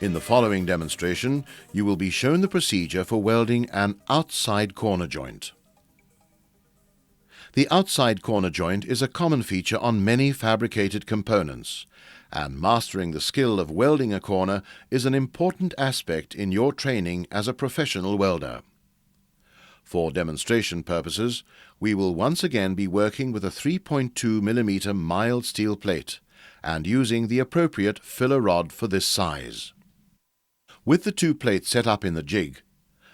In the following demonstration, you will be shown the procedure for welding an outside corner joint. The outside corner joint is a common feature on many fabricated components, and mastering the skill of welding a corner is an important aspect in your training as a professional welder. For demonstration purposes, we will once again be working with a 3.2 mm mild steel plate and using the appropriate filler rod for this size. With the two plates set up in the jig,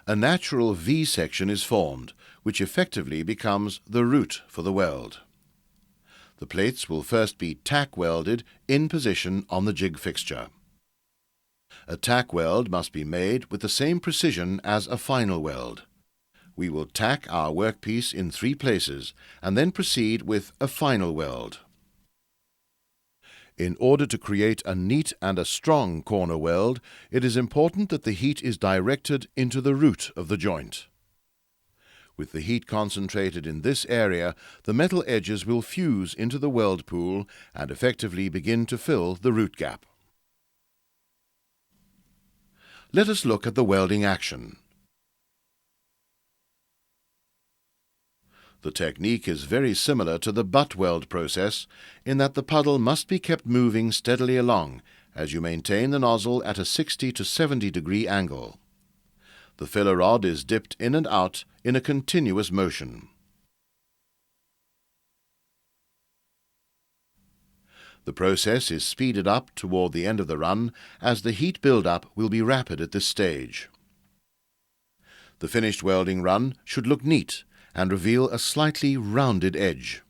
a natural V-section is formed, which effectively becomes the root for the weld. The plates will first be tack welded in position on the jig fixture. A tack weld must be made with the same precision as a final weld. We will tack our workpiece in 3 places and then proceed with a final weld. In order to create a neat and a strong corner weld, it is important that the heat is directed into the root of the joint. With the heat concentrated in this area, the metal edges will fuse into the weld pool and effectively begin to fill the root gap. Let us look at the welding action. The technique is very similar to the butt weld process in that the puddle must be kept moving steadily along as you maintain the nozzle at a 60 to 70 degree angle. The filler rod is dipped in and out in a continuous motion. The process is speeded up toward the end of the run as the heat build-up will be rapid at this stage. The finished welding run should look neat and reveal a slightly rounded edge.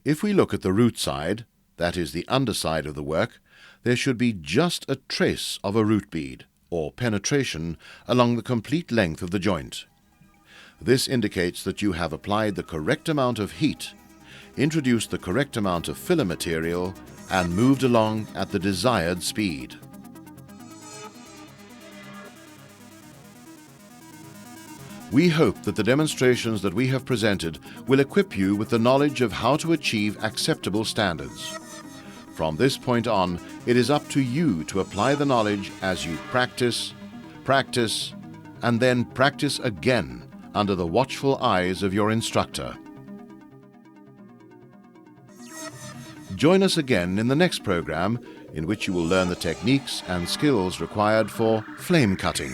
If we look at the root side, that is the underside of the work, there should be just a trace of a root bead, or penetration, along the complete length of the joint. This indicates that you have applied the correct amount of heat, introduced the correct amount of filler material, and moved along at the desired speed. We hope that the demonstrations that we have presented will equip you with the knowledge of how to achieve acceptable standards. From this point on, it is up to you to apply the knowledge as you practice, and then practice again under the watchful eyes of your instructor. Join us again in the next program, in which you will learn the techniques and skills required for flame cutting.